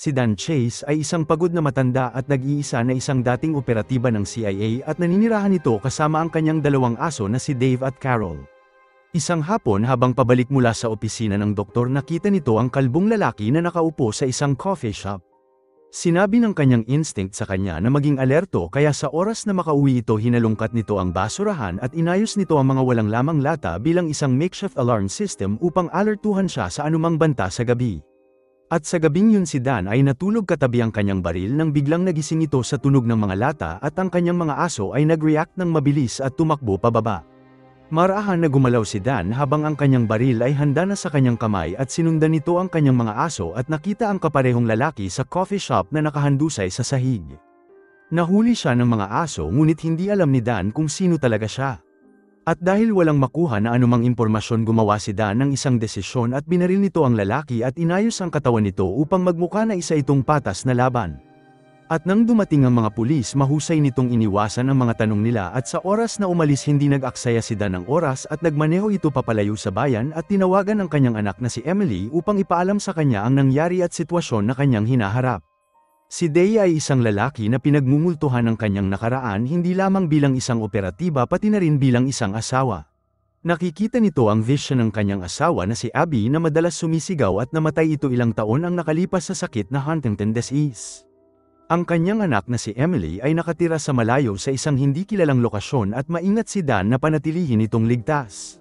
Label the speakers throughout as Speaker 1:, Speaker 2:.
Speaker 1: Si Dan Chase ay isang pagod na matanda at nag-iisa na isang dating operatiba ng CIA at naninirahan ito kasama ang kanyang dalawang aso na si Dave at Carol. Isang hapon habang pabalik mula sa opisina ng doktor nakita nito ang kalbong lalaki na nakaupo sa isang coffee shop. Sinabi ng kanyang instinct sa kanya na maging alerto kaya sa oras na makauwi ito hinalungkat nito ang basurahan at inayos nito ang mga walang lamang lata bilang isang makeshift alarm system upang alertuhan siya sa anumang banta sa gabi. At sa gabing yun si Dan ay natulog katabi ang kanyang baril nang biglang nagising ito sa tunog ng mga lata at ang kanyang mga aso ay nag-react ng mabilis at tumakbo pababa. Marahan na gumalaw si Dan habang ang kanyang baril ay handa na sa kanyang kamay at sinundan nito ang kanyang mga aso at nakita ang kaparehong lalaki sa coffee shop na nakahandusay sa sahig. Nahuli siya ng mga aso ngunit hindi alam ni Dan kung sino talaga siya. At dahil walang makuha na anumang impormasyon gumawa si Dan ng isang desisyon at binaril nito ang lalaki at inayos ang katawan nito upang magmukha na isa itong patas na laban. At nang dumating ang mga pulis mahusay nitong iniwasan ang mga tanong nila at sa oras na umalis hindi nag-aksaya si Dan ng oras at nagmaneho ito papalayo sa bayan at tinawagan ang kanyang anak na si Emily upang ipaalam sa kanya ang nangyari at sitwasyon na kanyang hinaharap. Si Day ay isang lalaki na pinagmumultuhan ng kanyang nakaraan hindi lamang bilang isang operatiba pati na rin bilang isang asawa. Nakikita nito ang vision ng kanyang asawa na si Abby na madalas sumisigaw at namatay ito ilang taon ang nakalipas sa sakit na Huntington disease. Ang kanyang anak na si Emily ay nakatira sa malayo sa isang hindi kilalang lokasyon at maingat si Dan na panatilihin itong ligtas.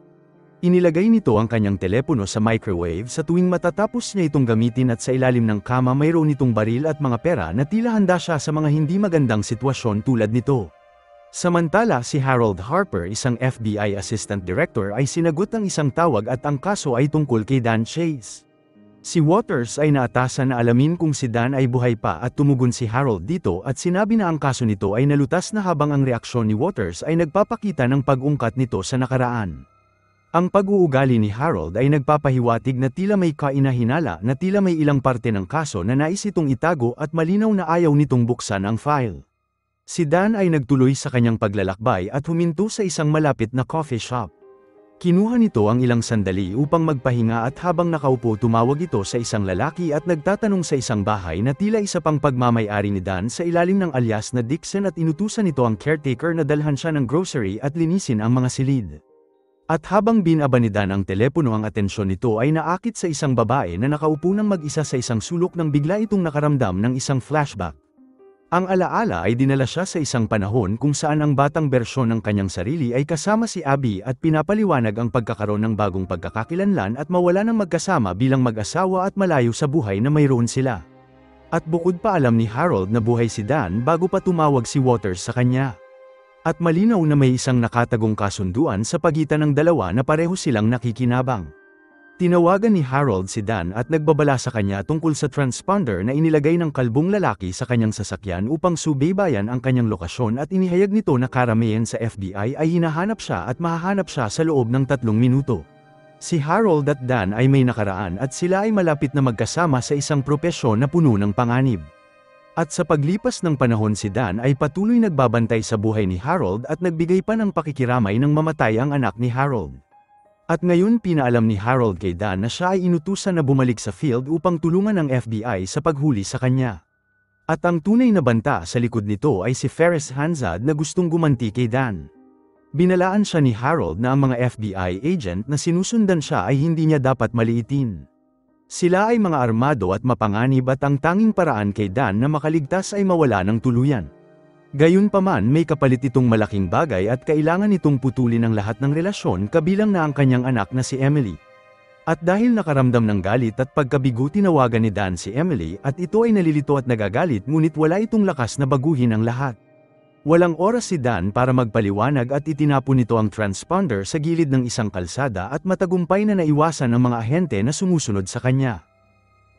Speaker 1: Inilagay nito ang kanyang telepono sa microwave sa tuwing matatapos niya itong gamitin at sa ilalim ng kama mayroon itong baril at mga pera na tila handa siya sa mga hindi magandang sitwasyon tulad nito. Samantala si Harold Harper isang FBI Assistant Director ay sinagot ang isang tawag at ang kaso ay tungkol kay Dan Chase. Si Waters ay naatasan na alamin kung si Dan ay buhay pa at tumugon si Harold dito at sinabi na ang kaso nito ay nalutas na habang ang reaksyon ni Waters ay nagpapakita ng pag-ungkat nito sa nakaraan. Ang pag-uugali ni Harold ay nagpapahiwatig na tila may kainahinala na tila may ilang parte ng kaso na nais itong itago at malinaw na ayaw nitong buksan ang file. Si Dan ay nagtuloy sa kanyang paglalakbay at huminto sa isang malapit na coffee shop. Kinuha nito ang ilang sandali upang magpahinga at habang nakaupo tumawag ito sa isang lalaki at nagtatanong sa isang bahay na tila isa pang pagmamay-ari ni Dan sa ilalim ng alias na Dixon at inutusan nito ang caretaker na dalhan siya ng grocery at linisin ang mga silid. At habang binaba ni Dan ang telepono ang atensyon nito ay naakit sa isang babae na nakaupo ng mag-isa sa isang sulok nang bigla itong nakaramdam ng isang flashback. Ang alaala ay dinala siya sa isang panahon kung saan ang batang bersyon ng kanyang sarili ay kasama si Abby at pinapaliwanag ang pagkakaroon ng bagong pagkakakilanlan at mawala ng magkasama bilang mag-asawa at malayo sa buhay na mayroon sila. At bukod pa alam ni Harold na buhay si Dan bago pa tumawag si Waters sa kanya. At malinaw na may isang nakatagong kasunduan sa pagitan ng dalawa na pareho silang nakikinabang. Tinawagan ni Harold si Dan at nagbabala sa kanya tungkol sa transponder na inilagay ng kalbong lalaki sa kanyang sasakyan upang subaybayan ang kanyang lokasyon at inihayag nito na karamihan sa FBI ay hinahanap siya at mahahanap siya sa loob ng 3 minuto. Si Harold at Dan ay may nakaraan at sila ay malapit na magkasama sa isang propesyon na puno ng panganib. At sa paglipas ng panahon si Dan ay patuloy nagbabantay sa buhay ni Harold at nagbigay pa ng pakikiramay nang mamatay ang anak ni Harold. At ngayon pinaalam ni Harold kay Dan na siya ay inutusan na bumalik sa field upang tulungan ng FBI sa paghuli sa kanya. At ang tunay na banta sa likod nito ay si Ferris Hanzad na gustong gumanti kay Dan. Binalaan siya ni Harold na ang mga FBI agent na sinusundan siya ay hindi niya dapat maliitin. Sila ay mga armado at mapanganib at ang tanging paraan kay Dan na makaligtas ay mawala ng tuluyan. Gayunpaman may kapalit itong malaking bagay at kailangan itong putulin ang lahat ng relasyon kabilang na ang kanyang anak na si Emily. At dahil nakaramdam ng galit at pagkabigo tinawagan ni Dan si Emily at ito ay nalilito at nagagalit ngunit wala itong lakas na baguhin ang lahat. Walang oras si Dan para magpaliwanag at itinapon nito ang transponder sa gilid ng isang kalsada at matagumpay na naiwasan ang mga ahente na sumusunod sa kanya.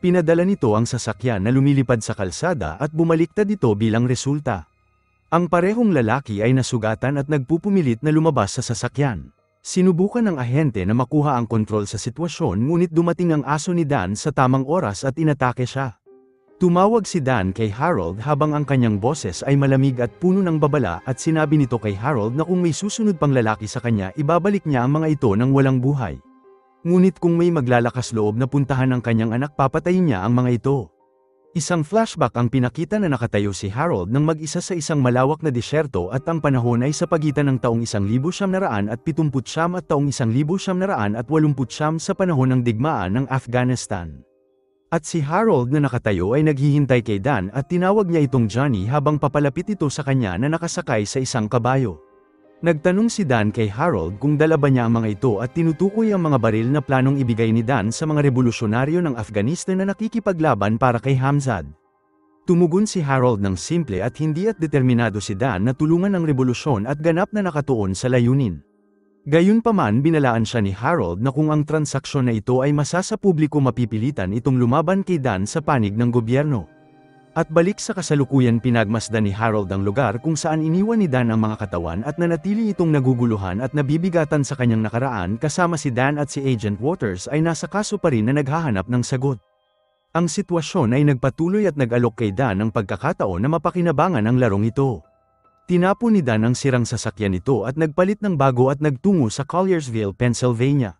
Speaker 1: Pinadala nito ang sasakyan na lumilipad sa kalsada at bumaliktad ito bilang resulta. Ang parehong lalaki ay nasugatan at nagpupumilit na lumabas sa sasakyan. Sinubukan ng ahente na makuha ang kontrol sa sitwasyon ngunit dumating ang aso ni Dan sa tamang oras at inatake siya. Tumawag si Dan kay Harold habang ang kanyang boses ay malamig at puno ng babala at sinabi nito kay Harold na kung may susunod pang lalaki sa kanya ibabalik niya ang mga ito ng walang buhay. Ngunit kung may maglalakas loob na puntahan ang kanyang anak papatayin niya ang mga ito. Isang flashback ang pinakita na nakatayo si Harold ng mag-isa sa isang malawak na disyerto at ang panahon ay sa pagitan ng taong 1979 at taong 1989 sa panahon ng digmaan ng Afghanistan. At si Harold na nakatayo ay naghihintay kay Dan at tinawag niya itong Johnny habang papalapit ito sa kanya na nakasakay sa isang kabayo. Nagtanong si Dan kay Harold kung dala ba niya ang mga ito at tinutukoy ang mga baril na planong ibigay ni Dan sa mga revolusyonaryo ng Afghanistan na nakikipaglaban para kay Hamzad. Tumugon si Harold ng simple at hindi at determinado si Dan na tulungan ang revolusyon at ganap na nakatuon sa layunin. Gayunpaman binalaan siya ni Harold na kung ang transaksyon na ito ay masasa publiko mapipilitan itong lumaban kay Dan sa panig ng gobyerno. At balik sa kasalukuyan pinagmasdan ni Harold ang lugar kung saan iniwan ni Dan ang mga katawan at nanatili itong naguguluhan at nabibigatan sa kanyang nakaraan kasama si Dan at si Agent Waters ay nasa kaso pa rin na naghahanap ng sagot. Ang sitwasyon ay nagpatuloy at nag-alok kay Dan ng pagkakataon na mapakinabangan ang larong ito. Tinapon ni Dan ang sirang sasakyan nito at nagpalit ng bago at nagtungo sa Colliersville, Pennsylvania.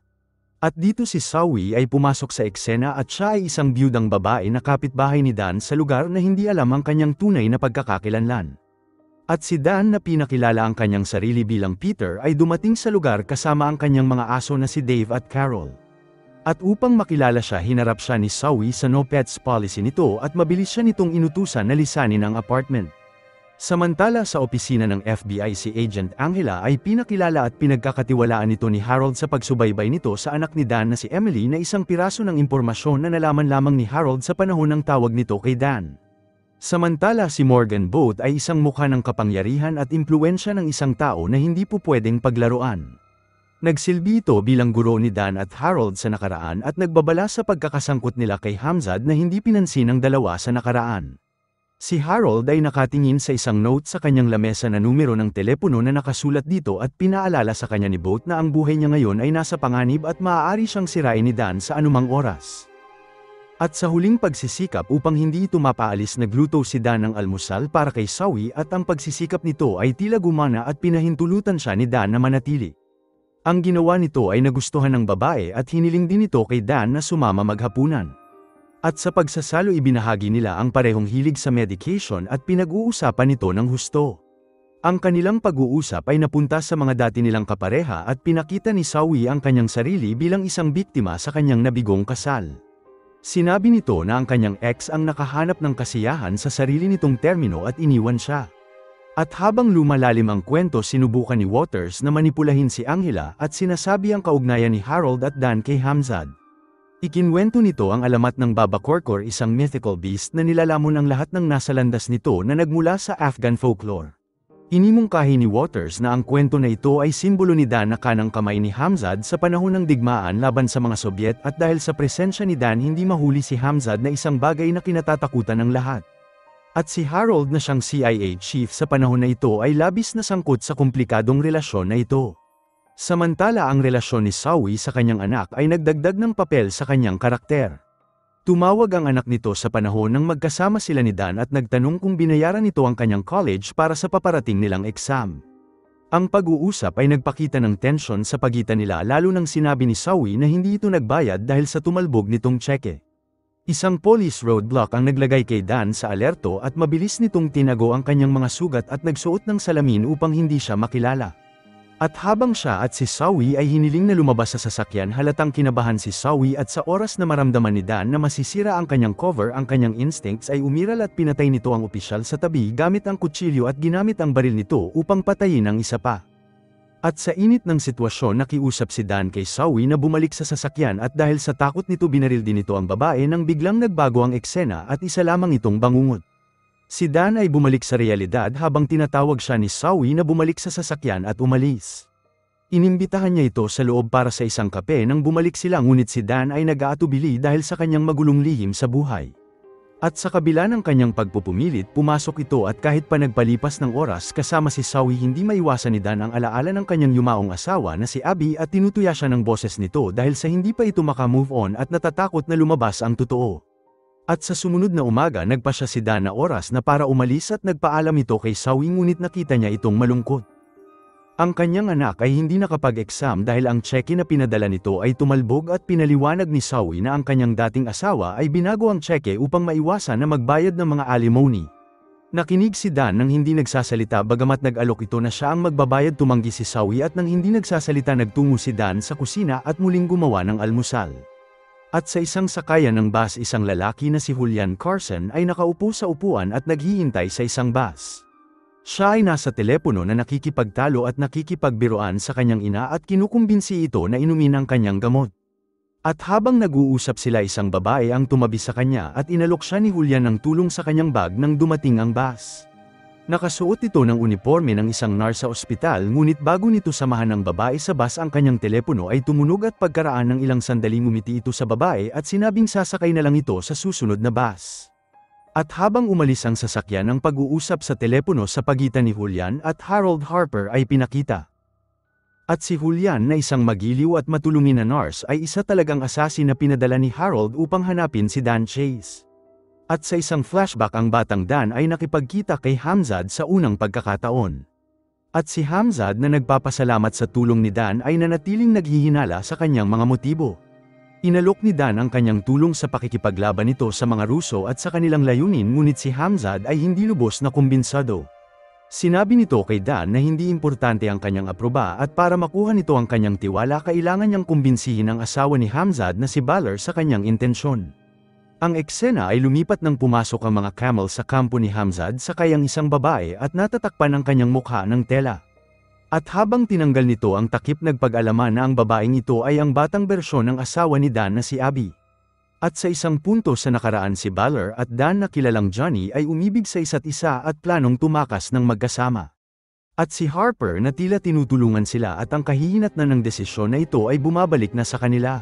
Speaker 1: At dito si Sawi ay pumasok sa eksena at siya ay isang biyudang babae na kapitbahay ni Dan sa lugar na hindi alam ang kanyang tunay na pagkakakilanlan. At si Dan na pinakilala ang kanyang sarili bilang Peter ay dumating sa lugar kasama ang kanyang mga aso na si Dave at Carol. At upang makilala siya hinarap siya ni Sawi sa no pets policy nito at mabilis siya nitong inutusan na lisanin ang apartment. Samantala sa opisina ng FBI si Agent Angela ay pinakilala at pinagkakatiwalaan nito ni Harold sa pagsubaybay nito sa anak ni Dan na si Emily na isang piraso ng impormasyon na nalaman lamang ni Harold sa panahon ng tawag nito kay Dan. Samantala si Morgan Boat ay isang mukha ng kapangyarihan at impluwensya ng isang tao na hindi po pwedeng paglaruan. Nagsilbi ito bilang guro ni Dan at Harold sa nakaraan at nagbabala sa pagkakasangkot nila kay Hamzad na hindi pinansin ng dalawa sa nakaraan. Si Harold ay nakatingin sa isang note sa kanyang lamesa na numero ng telepono na nakasulat dito at pinaalala sa kanya ni Boat na ang buhay niya ngayon ay nasa panganib at maaari siyang sirain ni Dan sa anumang oras. At sa huling pagsisikap upang hindi ito mapaalis nagluto si Dan ng almusal para kay Sawi at ang pagsisikap nito ay tila gumana at pinahintulutan siya ni Dan na manatili. Ang ginawa nito ay nagustuhan ng babae at hiniling din ito kay Dan na sumama maghapunan. At sa pagsasalo ibinahagi nila ang parehong hilig sa medication at pinag-uusapan nito ng husto. Ang kanilang pag-uusap ay napunta sa mga dati nilang kapareha at pinakita ni Sawi ang kanyang sarili bilang isang biktima sa kanyang nabigong kasal. Sinabi nito na ang kanyang ex ang nakahanap ng kasiyahan sa sarili nitong termino at iniwan siya. At habang lumalalim ang kwento sinubukan ni Waters na manipulahin si Angela at sinasabi ang kaugnayan ni Harold at Dan kay Hamzad. Ikinwento nito ang alamat ng Baba Korkor, isang mythical beast na nilalamon ang lahat ng nasa landas nito na nagmula sa Afghan folklore. Inimungkahi ni Waters na ang kwento na ito ay simbolo ni Dan na kanang kamay ni Hamzad sa panahon ng digmaan laban sa mga Sobyet at dahil sa presensya ni Dan hindi mahuli si Hamzad na isang bagay na kinatatakutan ng lahat. At si Harold na siyang CIA chief sa panahon na ito ay labis na sangkot sa komplikadong relasyon na ito. Samantala ang relasyon ni Sawi sa kanyang anak ay nagdagdag ng papel sa kanyang karakter. Tumawag ang anak nito sa panahon nang magkasama sila ni Dan at nagtanong kung binayaran nito ang kanyang college para sa paparating nilang exam. Ang pag-uusap ay nagpakita ng tensyon sa pagitan nila lalo nang sinabi ni Sawi na hindi ito nagbayad dahil sa tumalbog nitong tseke. Isang police roadblock ang naglagay kay Dan sa alerto at mabilis nitong tinago ang kanyang mga sugat at nagsuot ng salamin upang hindi siya makilala. At habang siya at si Sawi ay hiniling na lumabas sa sasakyan halatang kinabahan si Sawi at sa oras na maramdaman ni Dan na masisira ang kanyang cover ang kanyang instincts ay umiral at pinatay nito ang opisyal sa tabi gamit ang kutsilyo at ginamit ang baril nito upang patayin ang isa pa. At sa init ng sitwasyon nakiusap si Dan kay Sawi na bumalik sa sasakyan at dahil sa takot nito binaril din ito ang babae nang biglang nagbago ang eksena at isa lamang itong bangungot. Si Dan ay bumalik sa realidad habang tinatawag siya ni Sawi na bumalik sa sasakyan at umalis. Inimbitahan niya ito sa loob para sa isang kape nang bumalik sila ngunit si Dan ay nag-aatubili dahil sa kanyang magulong lihim sa buhay. At sa kabila ng kanyang pagpupumilit pumasok ito at kahit pa nagpalipas ng oras kasama si Sawi hindi maiwasan ni Dan ang alaala ng kanyang yumaong asawa na si Abby at tinutuya siya ng boses nito dahil sa hindi pa ito maka-move on at natatakot na lumabas ang totoo. At sa sumunod na umaga nagpa siya si Dan na oras na para umalis at nagpaalam ito kay Sawi ngunit nakita niya itong malungkot. Ang kanyang anak ay hindi nakapag-exam dahil ang tseke na pinadala nito ay tumalbog at pinaliwanag ni Zoe na ang kanyang dating asawa ay binago ang tseke upang maiwasan na magbayad ng mga alimony. Nakinig si Dan nang hindi nagsasalita bagamat nag-alok ito na siya ang magbabayad. Tumanggi si Zoe at nang hindi nagsasalita nagtungo si Dan sa kusina at muling gumawa ng almusal. At sa isang sakayan ng bus isang lalaki na si Julian Carson ay nakaupo sa upuan at naghihintay sa isang bus. Siya ay nasa telepono na nakikipagtalo at nakikipagbiruan sa kanyang ina at kinukumbinsi ito na inumin ang kanyang gamot. At habang nag-uusap sila isang babae ang tumabi sa kanya at inalok siya ni Julian ng tulong sa kanyang bag nang dumating ang bus. Nakasuot ito ng uniforme ng isang nurse sa ospital ngunit bago nito samahan ng babae sa bus ang kanyang telepono ay tumunog at pagkaraan ng ilang sandaling ngumiti ito sa babae at sinabing sasakay na lang ito sa susunod na bus. At habang umalis ang sasakyan ang pag-uusap sa telepono sa pagitan ni Julian at Harold Harper ay pinakita. At si Julian na isang magiliw at matulungin na nurse ay isa talagang assassin na pinadala ni Harold upang hanapin si Dan Chase. At sa isang flashback ang batang Dan ay nakipagkita kay Hamzad sa unang pagkakataon. At si Hamzad na nagpapasalamat sa tulong ni Dan ay nanatiling naghihinala sa kanyang mga motibo. Inalok ni Dan ang kanyang tulong sa pakikipaglaban nito sa mga Ruso at sa kanilang layunin ngunit si Hamzad ay hindi lubos na kumbinsado. Sinabi nito kay Dan na hindi importante ang kanyang aproba at para makuha nito ang kanyang tiwala kailangan niyang kumbinsihin ang asawa ni Hamzad na si Balor sa kanyang intensyon. Ang eksena ay lumipat nang pumasok ang mga camel sa kampo ni Hamzad sakay ang isang babae at natatakpan ang kanyang mukha ng tela. At habang tinanggal nito ang takip nagpag-alaman na ang babaeng ito ay ang batang bersyon ng asawa ni Dan na si Abby. At sa isang punto sa nakaraan si Balor at Dan na kilalang Johnny ay umibig sa isa't isa at planong tumakas ng magkasama. At si Harper na tila tinutulungan sila at ang kahihinatnan ng desisyon na ito ay bumabalik na sa kanila.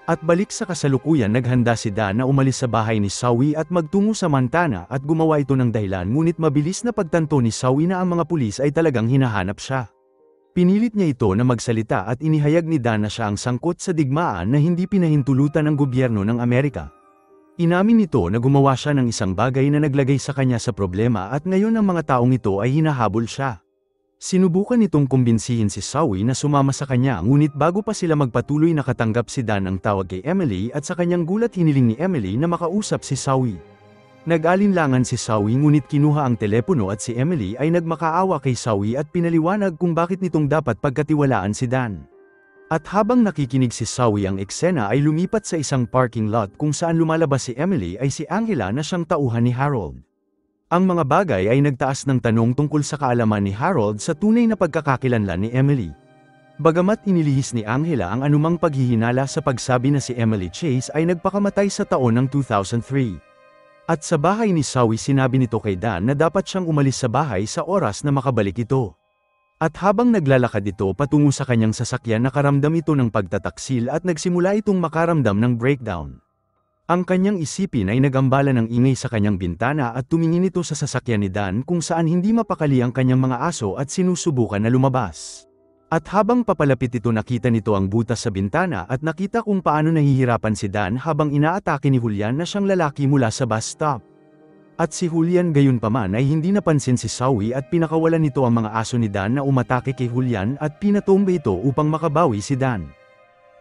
Speaker 1: At balik sa kasalukuyan naghanda si Dan na umalis sa bahay ni Zoe at magtungo sa Montana at gumawa ito ng dahilan ngunit mabilis na pagtanto ni Zoe na ang mga pulis ay talagang hinahanap siya. Pinilit niya ito na magsalita at inihayag ni Dan na siya ang sangkot sa digmaan na hindi pinahintulutan ng gobyerno ng Amerika. Inamin nito na gumawa siya ng isang bagay na naglagay sa kanya sa problema at ngayon ang mga taong ito ay hinahabol siya. Sinubukan nitong kumbinsihin si Zoe na sumama sa kanya ngunit bago pa sila magpatuloy nakatanggap si Dan ng tawag kay Emily at sa kanyang gulat hiniling ni Emily na makausap si Zoe. Nag-alinlangan si Zoe ngunit kinuha ang telepono at si Emily ay nagmakaawa kay Zoe at pinaliwanag kung bakit nitong dapat pagkatiwalaan si Dan. At habang nakikinig si Zoe ang eksena ay lumipat sa isang parking lot kung saan lumalabas si Emily ay si Angela na siyang tauhan ni Harold. Ang mga bagay ay nagtaas ng tanong tungkol sa kaalaman ni Harold sa tunay na pagkakakilanlan ni Emily. Bagamat inilihis ni Angela ang anumang paghihinala sa pagsabi na si Emily Chase ay nagpakamatay sa taon ng 2003. At sa bahay ni Zoe sinabi nito kay Dan na dapat siyang umalis sa bahay sa oras na makabalik ito. At habang naglalakad ito patungo sa kanyang sasakyan nakaramdam ito ng pagtataksil at nagsimula itong makaramdam ng breakdown. Ang kanyang isipin ay nagambala ng ingay sa kanyang bintana at tumingin ito sa sasakyan ni Dan kung saan hindi mapakali ang kanyang mga aso at sinusubukan na lumabas. At habang papalapit ito nakita nito ang butas sa bintana at nakita kung paano nahihirapan si Dan habang inaatake ni Julian na siyang lalaki mula sa bus stop. At si Julian gayunpaman ay hindi napansin si Zoe at pinakawalan nito ang mga aso ni Dan na umatake kay Julian at pinatomba ito upang makabawi si Dan.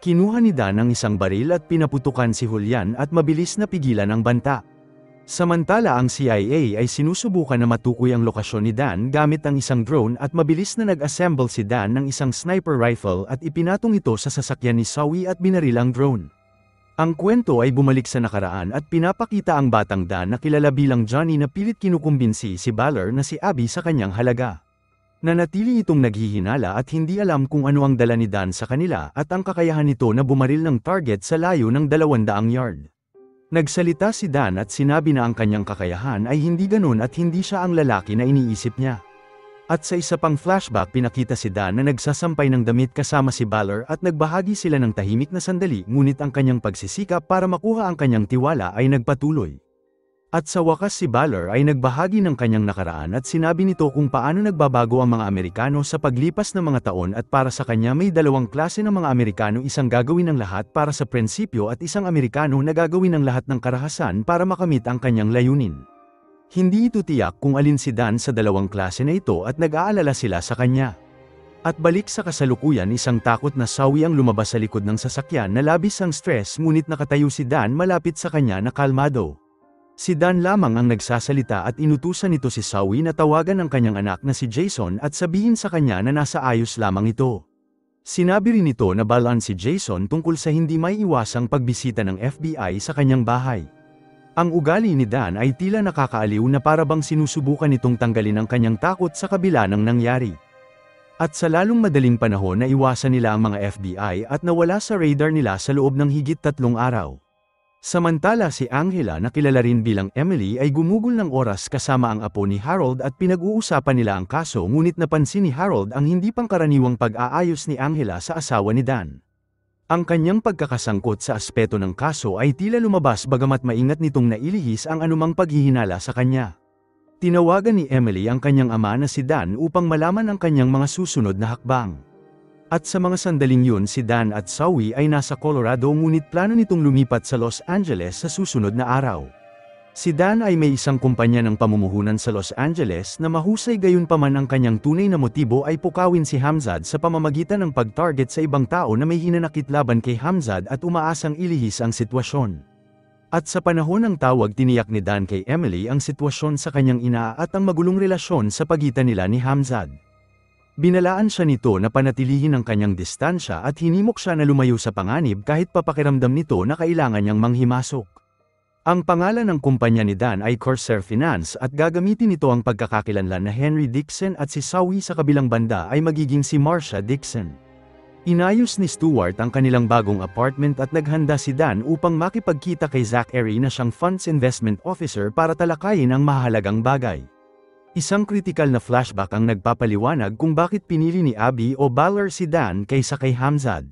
Speaker 1: Kinuha ni Dan ang isang baril at pinaputukan si Julian at mabilis na pigilan ang banta. Samantala ang CIA ay sinusubukan na matukoy ang lokasyon ni Dan gamit ang isang drone at mabilis na nag-assemble si Dan ng isang sniper rifle at ipinatong ito sa sasakyan ni Zoe at binaril ang drone. Ang kwento ay bumalik sa nakaraan at pinapakita ang batang Dan na kilala bilang Johnny na pilit kinukumbinsi si Balor na si Abby sa kanyang halaga. Nanatili itong naghihinala at hindi alam kung ano ang dala ni Dan sa kanila at ang kakayahan nito na bumaril ng target sa layo ng 200 yard. Nagsalita si Dan at sinabi na ang kanyang kakayahan ay hindi ganun at hindi siya ang lalaki na iniisip niya. At sa isa pang flashback pinakita si Dan na nagsasampay ng damit kasama si Balor at nagbahagi sila ng tahimik na sandali ngunit ang kanyang pagsisikap para makuha ang kanyang tiwala ay nagpatuloy. At sa wakas si Balor ay nagbahagi ng kanyang nakaraan at sinabi nito kung paano nagbabago ang mga Amerikano sa paglipas ng mga taon at para sa kanya may dalawang klase ng mga Amerikano, isang gagawin ng lahat para sa prinsipyo at isang Amerikano na gagawin ng lahat ng karahasan para makamit ang kanyang layunin. Hindi ito tiyak kung alin si Dan sa dalawang klase na ito at nag-aalala sila sa kanya. At balik sa kasalukuyan, isang takot na sawi ang lumabas sa likod ng sasakyan na labis ang stress, ngunit nakatayo si Dan malapit sa kanya na kalmado. Si Dan lamang ang nagsasalita at inutusan nito si Sawi na tawagan ang kanyang anak na si Jason at sabihin sa kanya na nasa ayos lamang ito. Sinabi rin nito na balaan si Jason tungkol sa hindi may iwasang pagbisita ng FBI sa kanyang bahay. Ang ugali ni Dan ay tila nakakaaliw na parabang sinusubukan nitong tanggalin ang kanyang takot sa kabila ng nangyari. At sa lalong madaling panahon na iwasan nila ang mga FBI at nawala sa radar nila sa loob ng higit 3 araw. Samantala si Angela na kilala rin bilang Emily ay gumugol ng oras kasama ang apo ni Harold at pinag-uusapan nila ang kaso, ngunit napansin ni Harold ang hindi pangkaraniwang pag-aayos ni Angela sa asawa ni Dan. Ang kanyang pagkakasangkot sa aspeto ng kaso ay tila lumabas bagamat maingat nitong nailihis ang anumang paghihinala sa kanya. Tinawagan ni Emily ang kanyang ama na si Dan upang malaman ang kanyang mga susunod na hakbang. At sa mga sandaling yun si Dan at Sawi ay nasa Colorado, ngunit plano nitong lumipat sa Los Angeles sa susunod na araw. Si Dan ay may isang kumpanya ng pamumuhunan sa Los Angeles na mahusay, gayunpaman ang kanyang tunay na motibo ay pukawin si Hamzat sa pamamagitan ng pag-target sa ibang tao na may hinanakit laban kay Hamzat at umaasang ilihis ang sitwasyon. At sa panahon ng tawag, tiniyak ni Dan kay Emily ang sitwasyon sa kanyang ina at ang magulong relasyon sa pagitan nila ni Hamzat. Binalaan siya nito na panatilihin ang kanyang distansya at hinimok siya na lumayo sa panganib kahit papakiramdam nito na kailangan niyang manghimasok. Ang pangalan ng kumpanya ni Dan ay Corsair Finance at gagamitin nito ang pagkakakilanlan na Henry Dixon, at si Sawi sa kabilang banda ay magiging si Marcia Dixon. Inayos ni Stewart ang kanilang bagong apartment at naghanda si Dan upang makipagkita kay Zachary na siyang funds investment officer para talakayin ang mahalagang bagay. Isang kritikal na flashback ang nagpapaliwanag kung bakit pinili ni Abby o Baller si Dan kaysa kay Hamzat.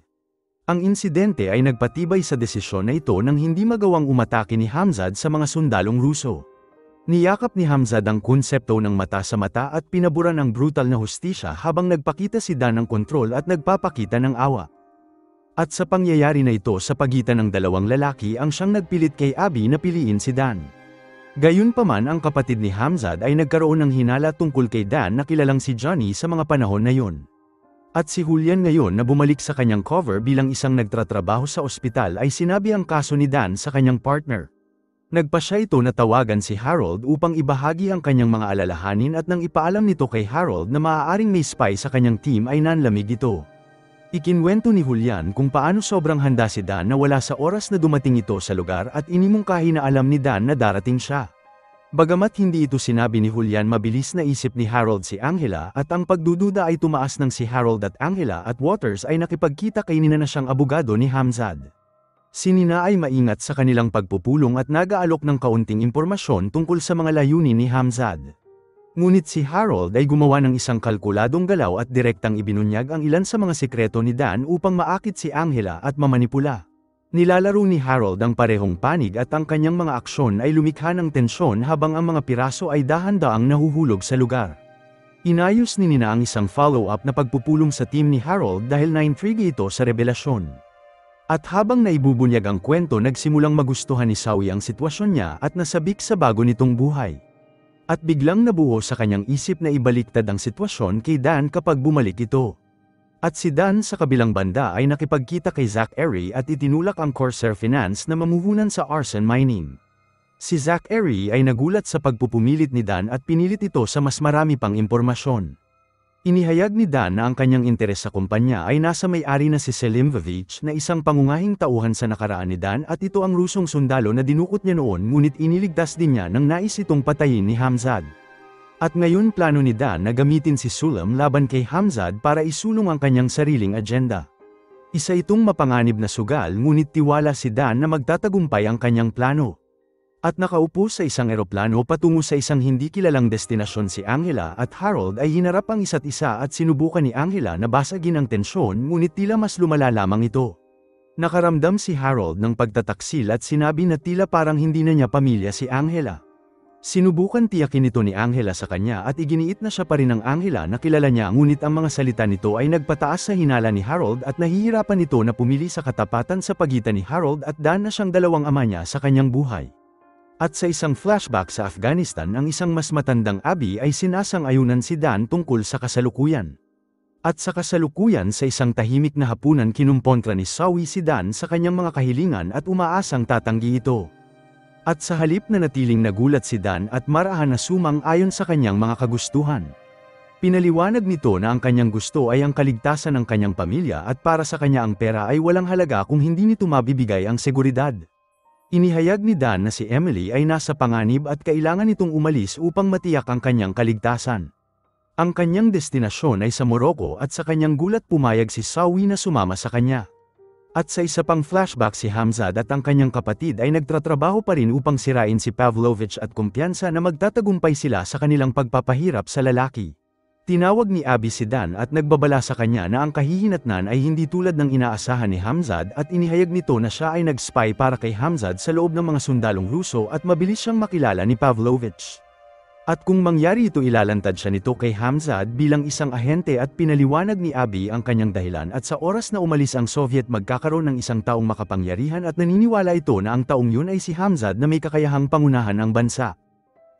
Speaker 1: Ang insidente ay nagpatibay sa desisyon na ito nang hindi magawang umatake ni Hamzat sa mga sundalong Ruso. Niyakap ni Hamzat ang konsepto ng mata sa mata at pinaburan ang brutal na hustisya habang nagpakita si Dan ng kontrol at nagpapakita ng awa. At sa pangyayari na ito sa pagitan ng dalawang lalaki ang siyang nagpilit kay Abby na piliin si Dan. Gayunpaman, ang kapatid ni Hamzat ay nagkaroon ng hinala tungkol kay Dan na kilalang si Johnny sa mga panahon na yun. At si Julian ngayon na bumalik sa kanyang cover bilang isang nagtratrabaho sa ospital ay sinabi ang kaso ni Dan sa kanyang partner. Nagpa siya ito na tawagan si Harold upang ibahagi ang kanyang mga alalahanin, at nang ipaalam nito kay Harold na maaaring may spy sa kanyang team ay nanlamig ito. Ikinwento ni Julian kung paano sobrang handa si Dan na wala sa oras na dumating ito sa lugar, at inimungkahi na alam ni Dan na darating siya. Bagamat hindi ito sinabi ni Julian, mabilis na isip ni Harold si Angela, at ang pagdududa ay tumaas nang si Harold at Angela at Waters ay nakipagkita kay Nina na siyang abogado ni Hamzat. Si Nina ay maingat sa kanilang pagpupulong at nag-aalok ng kaunting impormasyon tungkol sa mga layunin ni Hamzat. Ngunit si Harold ay gumawa ng isang kalkuladong galaw at direktang ibinunyag ang ilan sa mga sikreto ni Dan upang maakit si Angela at mamanipula. Nilalaro ni Harold ang parehong panig at ang kanyang mga aksyon ay lumikha ng tensyon habang ang mga piraso ay dahan-daang nahuhulog sa lugar. Inayos ni Nina ang isang follow-up na pagpupulong sa team ni Harold dahil naintrigue ito sa revelasyon. At habang naibubunyag ang kwento, nagsimulang magustuhan ni Sawi ang sitwasyon niya at nasabik sa bago nitong buhay. At biglang nabuo sa kanyang isip na ibaliktad ang sitwasyon kay Dan kapag bumalik ito. At si Dan sa kabilang banda ay nakipagkita kay Zachary at itinulak ang Corsair Finance na mamuhunan sa arson mining. Si Zachary ay nagulat sa pagpupumilit ni Dan at pinilit ito sa mas marami pang impormasyon. Inihayag ni Dan na ang kanyang interes sa kumpanya ay nasa may-ari na si Selimvovich na isang pangungahing tauhan sa nakaraan ni Dan, at ito ang Rusong sundalo na dinukot niya noon, ngunit iniligtas din niya nang nais itong patayin ni Hamzat. At ngayon plano ni Dan na gamitin si Sulam laban kay Hamzat para isulong ang kanyang sariling agenda. Isa itong mapanganib na sugal, ngunit tiwala si Dan na magtatagumpay ang kanyang plano. At nakaupo sa isang eroplano patungo sa isang hindi kilalang destinasyon, si Angela at Harold ay hinarap ang isa't isa at sinubukan ni Angela na basagin ang tensyon, ngunit tila mas lumala lamang ito. Nakaramdam si Harold ng pagtataksil at sinabi na tila parang hindi na niya pamilya si Angela. Sinubukan tiyakin ito ni Angela sa kanya at iginiit na siya pa rin ng Angela na kilala niya, ngunit ang mga salita nito ay nagpataas sa hinala ni Harold at nahihirapan ito na pumili sa katapatan sa pagitan ni Harold at Dan na siyang dalawang ama niya sa kanyang buhay. At sa isang flashback sa Afghanistan, ang isang mas matandang Abby ay sinasang-ayunan si Dan tungkol sa kasalukuyan. At sa kasalukuyan sa isang tahimik na hapunan kinumpontra ni Zoe si Dan sa kanyang mga kahilingan at umaasang tatanggi ito. At sa halip na natiling nagulat si Dan at marahan na sumang-ayon sa kanyang mga kagustuhan. Pinaliwanag nito na ang kanyang gusto ay ang kaligtasan ng kanyang pamilya at para sa kanya ang pera ay walang halaga kung hindi nito mabibigay ang seguridad. Inihayag ni Dan na si Emily ay nasa panganib at kailangan nitong umalis upang matiyak ang kanyang kaligtasan. Ang kanyang destinasyon ay sa Morocco at sa kanyang gulat pumayag si Zoe na sumama sa kanya. At sa isa pang flashback si Hamzad at ang kanyang kapatid ay nagtatrabaho pa rin upang sirain si Pavlovich at kumpiyansa na magtatagumpay sila sa kanilang pagpapahirap sa lalaki. Tinawag ni Abby si Dan at nagbabala sa kanya na ang kahihinatnan ay hindi tulad ng inaasahan ni Hamzad at inihayag nito na siya ay nag-spy para kay Hamzad sa loob ng mga sundalong Ruso at mabilis siyang makilala ni Pavlovich. At kung mangyari ito ilalantad siya nito kay Hamzad bilang isang ahente at pinaliwanag ni Abby ang kanyang dahilan at sa oras na umalis ang Soviet magkakaroon ng isang taong makapangyarihan at naniniwala ito na ang taong yun ay si Hamzad na may kakayahang pangunahan ang bansa.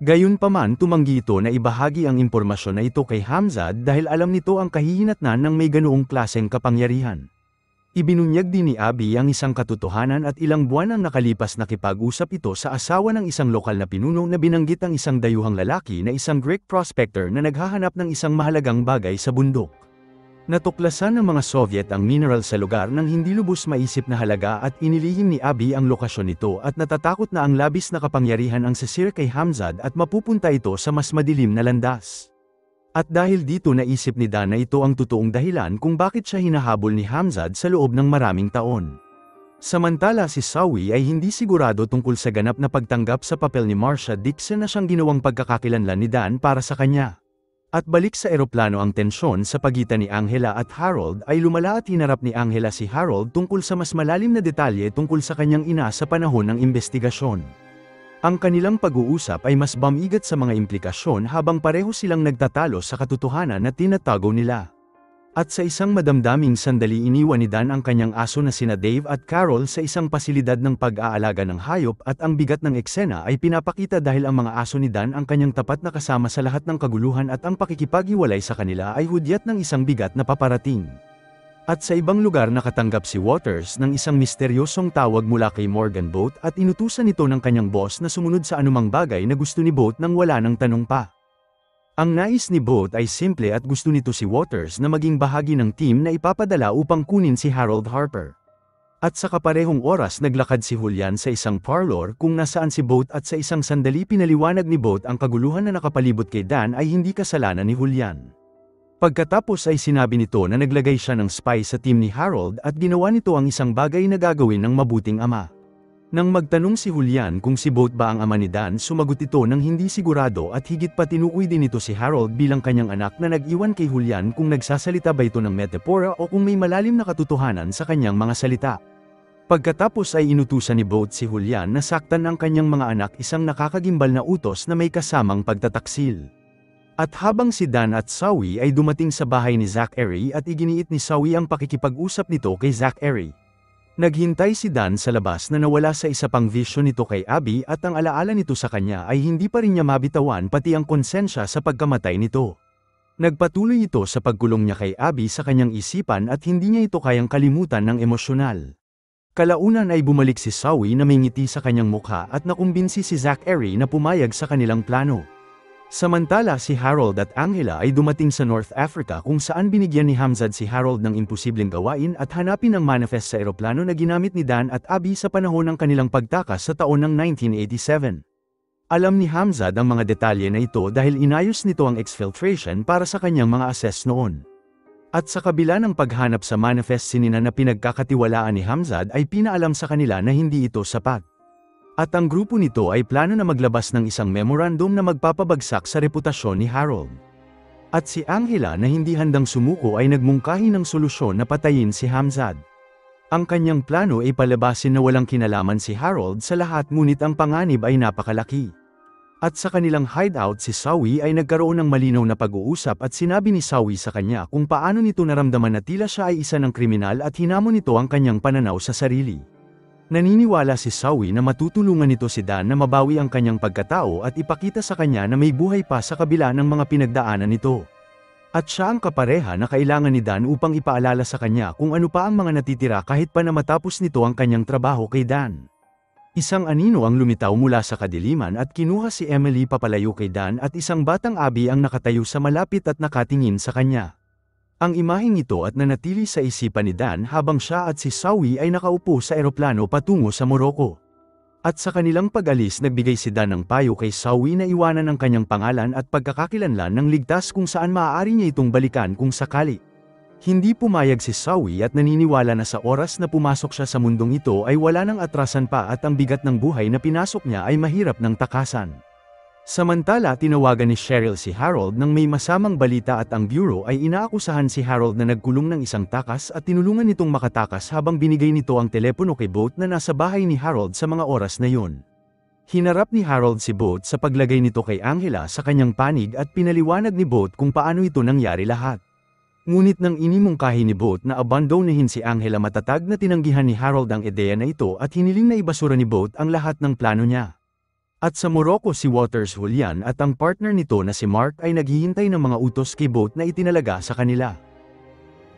Speaker 1: Gayunpaman tumanggi ito na ibahagi ang impormasyon na ito kay Hamzad dahil alam nito ang kahihinatnan ng may ganoong klaseng kapangyarihan. Ibinunyag din ni Abby ang isang katotohanan at ilang buwan ang nakalipas nakipag-usap ito sa asawa ng isang lokal na pinuno na binanggit ang isang dayuhang lalaki na isang Greek prospector na naghahanap ng isang mahalagang bagay sa bundok. Natuklasan ng mga Soviet ang mineral sa lugar nang hindi lubos maisip na halaga at inilihim ni Abby ang lokasyon nito at natatakot na ang labis na kapangyarihan ang sisir kay Hamzad at mapupunta ito sa mas madilim na landas. At dahil dito naisip ni Dan na ito ang totoong dahilan kung bakit siya hinahabol ni Hamzad sa loob ng maraming taon. Samantala si Zoe ay hindi sigurado tungkol sa ganap na pagtanggap sa papel ni Marcia Dixon na siyang ginawang pagkakakilanlan ni Dan para sa kanya. At balik sa eroplano ang tensyon sa pagitan ni Angela at Harold ay lumala at hinarap ni Angela si Harold tungkol sa mas malalim na detalye tungkol sa kanyang ina sa panahon ng investigasyon. Ang kanilang pag-uusap ay mas bamigat sa mga implikasyon habang pareho silang nagtatalo sa katotohanan na tinatago nila. At sa isang madamdaming sandali iniwan ni Dan ang kanyang aso na sina Dave at Carol sa isang pasilidad ng pag-aalaga ng hayop at ang bigat ng eksena ay pinapakita dahil ang mga aso ni Dan ang kanyang tapat na kasama sa lahat ng kaguluhan at ang pakikipaghiwalay sa kanila ay hudyat ng isang bigat na paparating. At sa ibang lugar nakatanggap si Waters ng isang misteryosong tawag mula kay Morgan Boat at inutusan ito ng kanyang boss na sumunod sa anumang bagay na gusto ni Boat nang wala ng tanong pa. Ang nais ni Boat ay simple at gusto nito si Waters na maging bahagi ng team na ipapadala upang kunin si Harold Harper. At sa kaparehong oras naglakad si Julian sa isang parlor kung nasaan si Boat at sa isang sandali pinaliwanag ni Boat ang kaguluhan na nakapalibot kay Dan ay hindi kasalanan ni Julian. Pagkatapos ay sinabi nito na naglagay siya ng spy sa team ni Harold at ginawa nito ang isang bagay na gagawin ng mabuting ama. Nang magtanong si Julian kung si Boat ba ang ama ni Dan, sumagot ito ng hindi sigurado at higit pa tinukoy din ito si Harold bilang kanyang anak na nag-iwan kay Julian kung nagsasalita ba ito ng metapora o kung may malalim na katotohanan sa kanyang mga salita. Pagkatapos ay inutusan ni Boat si Julian na saktan ang kanyang mga anak isang nakakagimbal na utos na may kasamang pagtataksil. At habang si Dan at Zoe ay dumating sa bahay ni Zachary at iginiit ni Zoe ang pakikipag-usap nito kay Zachary. Naghintay si Dan sa labas na nawala sa isa pang vision nito kay Abby at ang alaala nito sa kanya ay hindi pa rin niya mabitawan pati ang konsensya sa pagkamatay nito. Nagpatuloy ito sa pagkulong niya kay Abby sa kanyang isipan at hindi niya ito kayang kalimutan ng emosyonal. Kalaunan ay bumalik si Zoe na may ngiti sa kanyang mukha at nakumbinsi si Zachary na pumayag sa kanilang plano. Samantala si Harold at Angela ay dumating sa North Africa kung saan binigyan ni Hamzad si Harold ng imposibleng gawain at hanapin ang manifest sa eroplano na ginamit ni Dan at Abby sa panahon ng kanilang pagtakas sa taon ng 1987. Alam ni Hamzad ang mga detalye na ito dahil inayos nito ang exfiltration para sa kanyang mga assess noon. At sa kabila ng paghanap sa manifest sinina na pinagkakatiwalaan ni Hamzad ay pinaalam sa kanila na hindi ito sapat. At ang grupo nito ay plano na maglabas ng isang memorandum na magpapabagsak sa reputasyon ni Harold. At si Angela na hindi handang sumuko ay nagmungkahi ng solusyon na patayin si Hamzad. Ang kanyang plano ay palabasin na walang kinalaman si Harold sa lahat ngunit ang panganib ay napakalaki. At sa kanilang hideout si Zoe ay nagkaroon ng malinaw na pag-uusap at sinabi ni Zoe sa kanya kung paano nito naramdaman na tila siya ay isa ng kriminal at hinamon nito ang kanyang pananaw sa sarili. Naniniwala si Zoe na matutulungan nito si Dan na mabawi ang kanyang pagkatao at ipakita sa kanya na may buhay pa sa kabila ng mga pinagdaanan nito. At siya ang kapareha na kailangan ni Dan upang ipaalala sa kanya kung ano pa ang mga natitira kahit pa na matapos nito ang kanyang trabaho kay Dan. Isang anino ang lumitaw mula sa kadiliman at kinuha si Emily papalayo kay Dan at isang batang Abby ang nakatayo sa malapit at nakatingin sa kanya. Ang imaheng ito at nanatili sa isipan ni Dan habang siya at si Sawi ay nakaupo sa eroplano patungo sa Morocco. At sa kanilang pag-alis nagbigay si Dan ng payo kay Sawi na iwanan ang kanyang pangalan at pagkakakilanlan ng ligtas kung saan maaari niya itong balikan kung sakali. Hindi pumayag si Sawi at naniniwala na sa oras na pumasok siya sa mundong ito ay wala nang atrasan pa at ang bigat ng buhay na pinasok niya ay mahirap ng takasan. Samantala tinawagan ni Cheryl si Harold nang may masamang balita at ang bureau ay inaakusahan si Harold na nagkulong ng isang takas at tinulungan nitong makatakas habang binigay nito ang telepono kay Boat na nasa bahay ni Harold sa mga oras na yun. Hinarap ni Harold si Boat sa paglagay nito kay Angela sa kanyang panig at pinaliwanag ni Boat kung paano ito nangyari lahat. Ngunit nang inimungkahi ni Boat na abandonahin si Angela matatag na tinanggihan ni Harold ang ideya na ito at hiniling na ibasura ni Boat ang lahat ng plano niya. At sa Morocco si Waters Julian at ang partner nito na si Mark ay naghihintay ng mga utos kay Boat na itinalaga sa kanila.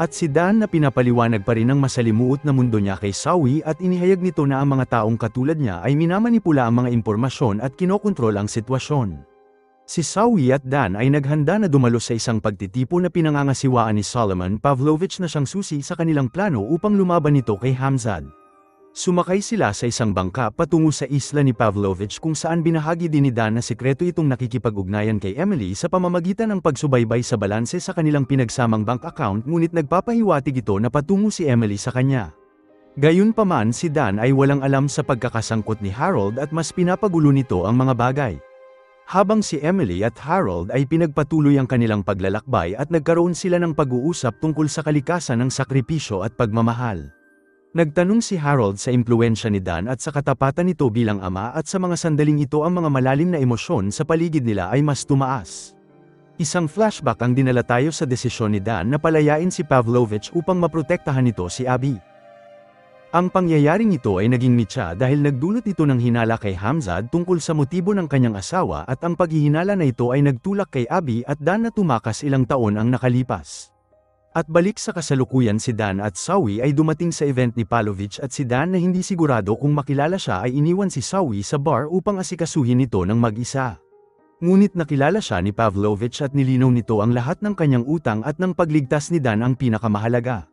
Speaker 1: At si Dan na pinapaliwanag pa rin ang masalimuot na mundo niya kay Sawi at inihayag nito na ang mga taong katulad niya ay minamanipula ang mga impormasyon at kinokontrol ang sitwasyon. Si Sawi at Dan ay naghanda na dumalo sa isang pagtitipo na pinangangasiwaan ni Solomon Pavlovich na siyang susi sa kanilang plano upang lumaban nito kay Hamzad. Sumakay sila sa isang bangka patungo sa isla ni Pavlovich kung saan binahagi din ni Dan na sikreto itong nakikipag-ugnayan kay Emily sa pamamagitan ng pagsubaybay sa balanse sa kanilang pinagsamang bank account ngunit nagpapahiwatig ito na patungo si Emily sa kanya. Gayunpaman si Dan ay walang alam sa pagkakasangkot ni Harold at mas pinapagulo nito ang mga bagay. Habang si Emily at Harold ay pinagpatuloy ang kanilang paglalakbay at nagkaroon sila ng pag-uusap tungkol sa kalikasan ng sakripisyo at pagmamahal. Nagtanong si Harold sa impluwensya ni Dan at sa katapatan nito bilang ama at sa mga sandaling ito ang mga malalim na emosyon sa paligid nila ay mas tumaas. Isang flashback ang dinala tayo sa desisyon ni Dan na palayain si Pavlovich upang maprotektahan nito si Abby. Ang pangyayaring ito ay naging mitya dahil nagdulot ito ng hinala kay Hamzad tungkol sa motibo ng kanyang asawa at ang paghihinala na ito ay nagtulak kay Abby at Dan na tumakas ilang taon ang nakalipas. At balik sa kasalukuyan si Dan at Sawi ay dumating sa event ni Pavlovich at si Dan na hindi sigurado kung makilala siya ay iniwan si Sawi sa bar upang asikasuhin ito ng mag-isa. Ngunit nakilala siya ni Pavlovich at nilinaw nito ang lahat ng kanyang utang at ng pagligtas ni Dan ang pinakamahalaga.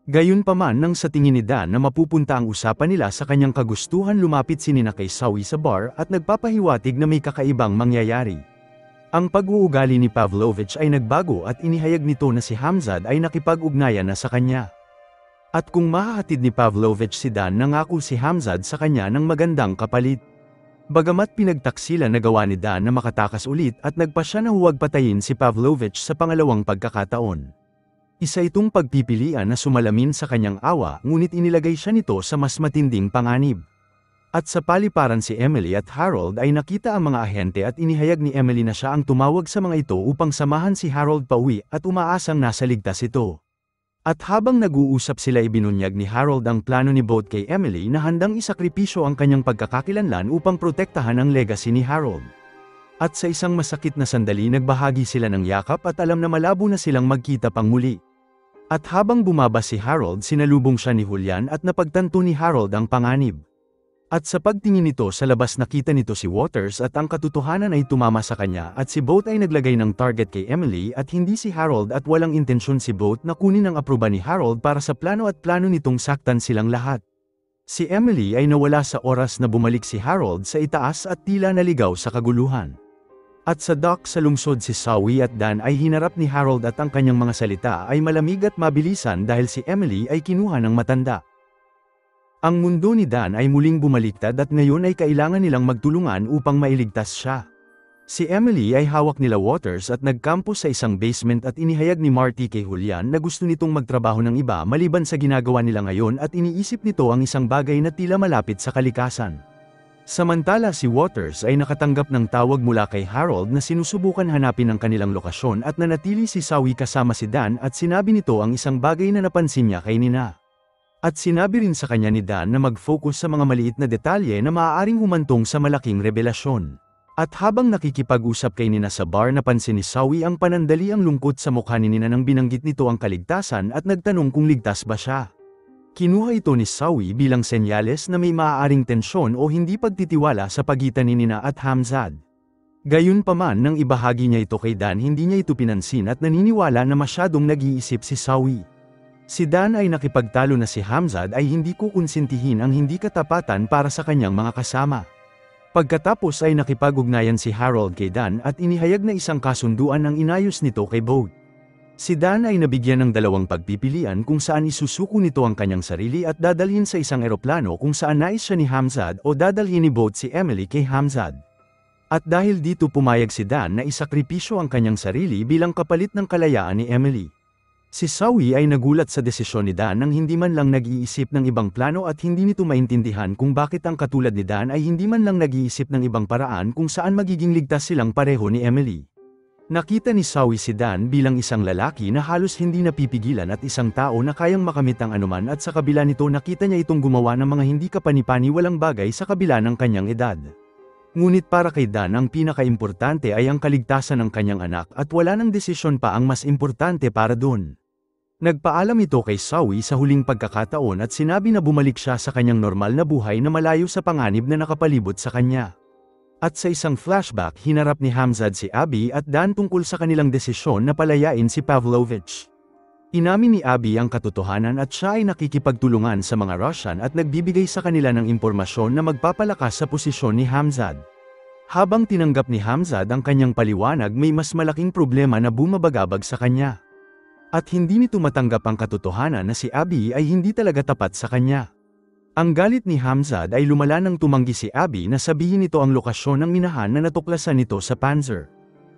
Speaker 1: Gayunpaman nang sa tingin ni Dan na mapupunta ang usapan nila sa kanyang kagustuhan lumapit si Nina kay Sawi sa bar at nagpapahiwatig na may kakaibang mangyayari. Ang pag-uugali ni Pavlovich ay nagbago at inihayag nito na si Hamzad ay nakipag-ugnayan na sa kanya. At kung mahahatid ni Pavlovich si Dan nangako si Hamzad sa kanya ng magandang kapalit. Bagamat pinagtaksilan na gawa ni Dan na makatakas ulit at nagpa siya na huwag patayin si Pavlovich sa pangalawang pagkakataon. Isa itong pagpipilian na sumalamin sa kanyang awa ngunit inilagay siya nito sa mas matinding panganib. At sa paliparan si Emily at Harold ay nakita ang mga ahente at inihayag ni Emily na siya ang tumawag sa mga ito upang samahan si Harold pauwi at umaasang nasa ligtas ito. At habang nag-uusap sila ibinunyag ni Harold ang plano ni Boat kay Emily na handang isakripisyo ang kanyang pagkakakilanlan upang protektahan ang legacy ni Harold. At sa isang masakit na sandali nagbahagi sila ng yakap at alam na malabo na silang magkita pang muli. At habang bumaba si Harold sinalubong siya ni Julian at napagtanto ni Harold ang panganib. At sa pagtingin nito sa labas nakita nito si Waters at ang katotohanan ay tumama sa kanya at si Boat ay naglagay ng target kay Emily at hindi si Harold at walang intensyon si Boat na kunin ang aproba ni Harold para sa plano at plano nitong saktan silang lahat. Si Emily ay nawala sa oras na bumalik si Harold sa itaas at tila naligaw sa kaguluhan. At sa dock sa lungsod si Sawi at Dan ay hinarap ni Harold at ang kanyang mga salita ay malamig at mabilisan dahil si Emily ay kinuha ng matanda. Ang mundo ni Dan ay muling bumaliktad at ngayon ay kailangan nilang magtulungan upang mailigtas siya. Si Emily ay hawak nila Waters at nagkampo sa isang basement at inihayag ni Marty kay Julian na gusto nitong magtrabaho ng iba maliban sa ginagawa nila ngayon at iniisip nito ang isang bagay na tila malapit sa kalikasan. Samantala si Waters ay nakatanggap ng tawag mula kay Harold na sinusubukan hanapin ang kanilang lokasyon at nanatili si Sawi kasama si Dan at sinabi nito ang isang bagay na napansin niya kay Nina. At sinabi rin sa kanya ni Dan na mag-focus sa mga maliit na detalye na maaaring humantong sa malaking revelasyon. At habang nakikipag-usap kay Nina sa bar napansin ni Sawi ang panandaliang lungkot sa mukha ni Nina nang binanggit nito ang kaligtasan at nagtanong kung ligtas ba siya. Kinuha ito ni Sawi bilang senyales na may maaaring tensyon o hindi pagtitiwala sa pagitan ni Nina at Hamzad. Gayunpaman nang ibahagi niya ito kay Dan hindi niya ito pinansin at naniniwala na masyadong nag-iisip si Sawi. Si Dan ay nakipagtalo na si Hamzad ay hindi kukonsintihin ang hindi katapatan para sa kanyang mga kasama. Pagkatapos ay nakipag-ugnayan si Harold kay Dan at inihayag na isang kasunduan ang inayos nito kay Boat. Si Dan ay nabigyan ng dalawang pagpipilian kung saan isusuko nito ang kanyang sarili at dadalhin sa isang eroplano kung saan nais siya ni Hamzad o dadalhin ni Boat si Emily kay Hamzad. At dahil dito pumayag si Dan na isakripisyo ang kanyang sarili bilang kapalit ng kalayaan ni Emily. Si Sawi ay nagulat sa desisyon ni Dan nang hindi man lang nag-iisip ng ibang plano at hindi nito maintindihan kung bakit ang katulad ni Dan ay hindi man lang nag-iisip ng ibang paraan kung saan magiging ligtas silang pareho ni Emily. Nakita ni Sawi si Dan bilang isang lalaki na halos hindi napipigilan at isang tao na kayang makamit ang anuman at sa kabila nito nakita niya itong gumawa ng mga hindi kapani-paniwalang bagay sa kabila ng kanyang edad. Ngunit para kay Dan ang pinakaimportante ay ang kaligtasan ng kanyang anak at wala ng desisyon pa ang mas importante para dun. Nagpaalam ito kay Sawi sa huling pagkakataon at sinabi na bumalik siya sa kanyang normal na buhay na malayo sa panganib na nakapalibot sa kanya. At sa isang flashback hinarap ni Hamzad si Abby at Dan tungkol sa kanilang desisyon na palayain si Pavlovich. Inamin ni Abby ang katotohanan at siya ay nakikipagtulungan sa mga Russian at nagbibigay sa kanila ng impormasyon na magpapalakas sa posisyon ni Hamzad. Habang tinanggap ni Hamzad ang kanyang paliwanag may mas malaking problema na bumabagabag sa kanya. At hindi nito matanggap ang katotohanan na si Abby ay hindi talaga tapat sa kanya. Ang galit ni Hamzad ay lumala nang tumanggi si Abby na sabihin nito ang lokasyon ng minahan na natuklasan nito sa Panzer.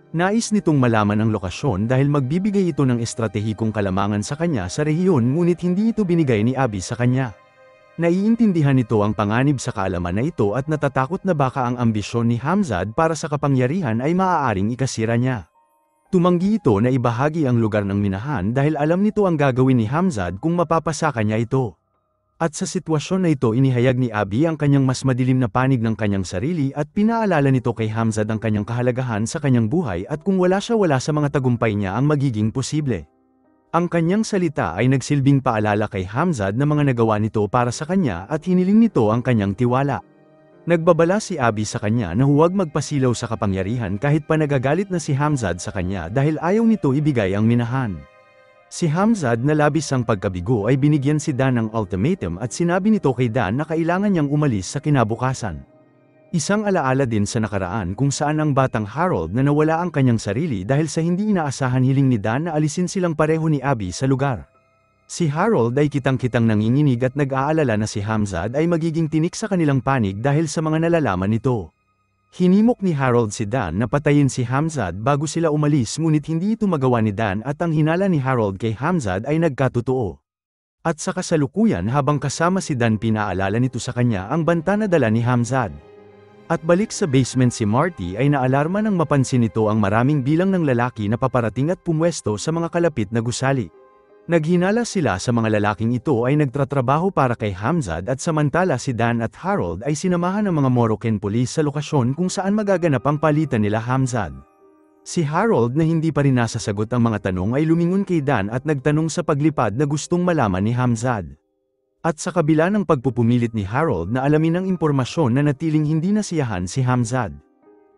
Speaker 1: Nais nitong malaman ang lokasyon dahil magbibigay ito ng estratehikong kalamangan sa kanya sa rehiyon ngunit hindi ito binigay ni Abby sa kanya. Naiintindihan nito ang panganib sa kaalaman na ito at natatakot na baka ang ambisyon ni Hamzad para sa kapangyarihan ay maaaring ikasira niya. Tumanggi ito na ibahagi ang lugar ng minahan dahil alam nito ang gagawin ni Hamzad kung mapapasaka niya ito. At sa sitwasyon na ito inihayag ni Abby ang kanyang mas madilim na panig ng kanyang sarili at pinaalala nito kay Hamzad ang kanyang kahalagahan sa kanyang buhay at kung wala siya wala sa mga tagumpay niya ang magiging posible. Ang kanyang salita ay nagsilbing paalala kay Hamzad na mga nagawa nito para sa kanya at hiniling nito ang kanyang tiwala. Nagbabala si Abby sa kanya na huwag magpasilaw sa kapangyarihan kahit pa nagagalit na si Hamzad sa kanya dahil ayaw nito ibigay ang minahan. Si Hamzad na labis ang pagkabigo ay binigyan si Dan ng ultimatum at sinabi nito kay Dan na kailangan niyang umalis sa kinabukasan. Isang alaala din sa nakaraan kung saan ang batang Harold na nawala ang kanyang sarili dahil sa hindi inaasahan hiling ni Dan na alisin silang pareho ni Abby sa lugar. Si Harold ay kitang-kitang nanginginig at nag-aalala na si Hamzad ay magiging tinik sa kanilang panig dahil sa mga nalalaman nito. Hinimok ni Harold si Dan na patayin si Hamzad bago sila umalis ngunit hindi ito magawa ni Dan at ang hinala ni Harold kay Hamzad ay nagkatotoo. At sa kasalukuyan habang kasama si Dan pinaalala nito sa kanya ang banta na dala ni Hamzad. At balik sa basement si Marty ay naalarma nang mapansin nito ang maraming bilang ng lalaki na paparating at pumwesto sa mga kalapit na gusali. Naghinala sila sa mga lalaking ito ay nagtratrabaho para kay Hamzad at samantala si Dan at Harold ay sinamahan ng mga Moroccan police sa lokasyon kung saan magaganap ang palitan nila Hamzad. Si Harold na hindi pa rin nasasagot ang mga tanong ay lumingon kay Dan at nagtanong sa paglipad na gustong malaman ni Hamzad. At sa kabila ng pagpupumilit ni Harold na alamin ang impormasyon na natiling hindi nasiyahan si Hamzad.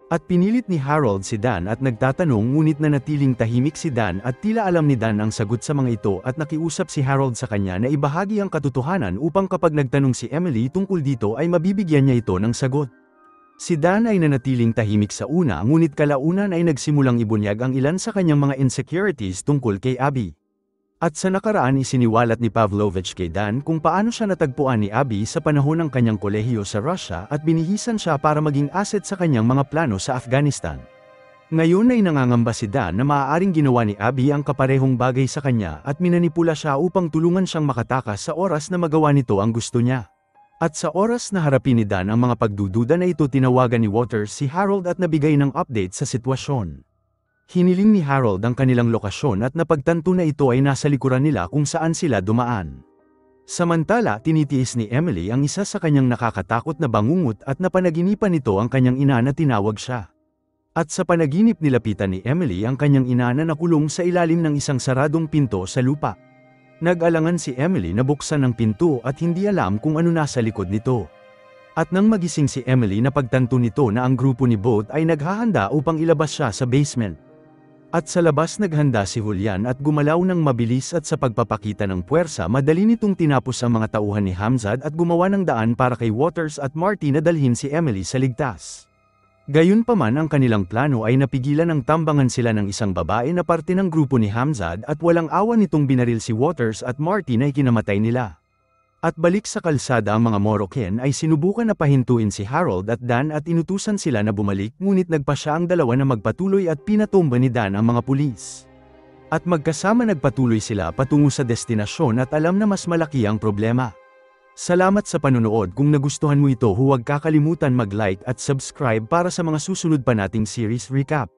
Speaker 1: At pinilit ni Harold si Dan at nagtatanong ngunit nanatiling tahimik si Dan at tila alam ni Dan ang sagot sa mga ito at nakiusap si Harold sa kanya na ibahagi ang katotohanan upang kapag nagtanong si Emily tungkol dito ay mabibigyan niya ito ng sagot. Si Dan ay nanatiling tahimik sa una ngunit kalaunan ay nagsimulang ibunyag ang ilan sa kanyang mga insecurities tungkol kay Abby. At sa nakaraan isiniwalat ni Pavlovich kay Dan kung paano siya natagpuan ni Abby sa panahon ng kanyang kolehiyo sa Russia at binihisan siya para maging asset sa kanyang mga plano sa Afghanistan. Ngayon ay nangangamba si Dan na maaaring ginawa ni Abby ang kaparehong bagay sa kanya at minanipula siya upang tulungan siyang makatakas sa oras na magawa nito ang gusto niya. At sa oras na harapin ni Dan ang mga pagdududa na ito tinawagan ni Waters si Harold at nabigay ng update sa sitwasyon. Hiniling ni Harold ang kanilang lokasyon at napagtanto na ito ay nasa likuran nila kung saan sila dumaan. Samantala, tinitiis ni Emily ang isa sa kanyang nakakatakot na bangungot at napanaginipan nito ang kanyang ina na tinawag siya. At sa panaginip nilapitan ni Emily ang kanyang ina na nakulong sa ilalim ng isang saradong pinto sa lupa. Nag-alangan si Emily na buksan ang pinto at hindi alam kung ano nasa likod nito. At nang magising si Emily napagtanto nito na ang grupo ni Both ay naghahanda upang ilabas siya sa basement. At sa labas naghanda si Julian at gumalaw ng mabilis at sa pagpapakita ng puwersa madali nitong tinapos ang mga tauhan ni Hamzat at gumawa ng daan para kay Waters at Marty na dalhin si Emily sa ligtas. Gayunpaman ang kanilang plano ay napigilan ng tambangan sila ng isang babae na parte ng grupo ni Hamzat at walang awa nitong binaril si Waters at Marty na ikinamatay nila. At balik sa kalsada ang mga Moroccan ay sinubukan na pahintuin si Harold at Dan at inutusan sila na bumalik ngunit nagpa siya ang dalawa na magpatuloy at pinatumba ni Dan ang mga pulis. At magkasama nagpatuloy sila patungo sa destinasyon at alam na mas malaki ang problema. Salamat sa panunood. Kung nagustuhan mo ito huwag kakalimutan mag-like at subscribe para sa mga susunod pa nating series recap.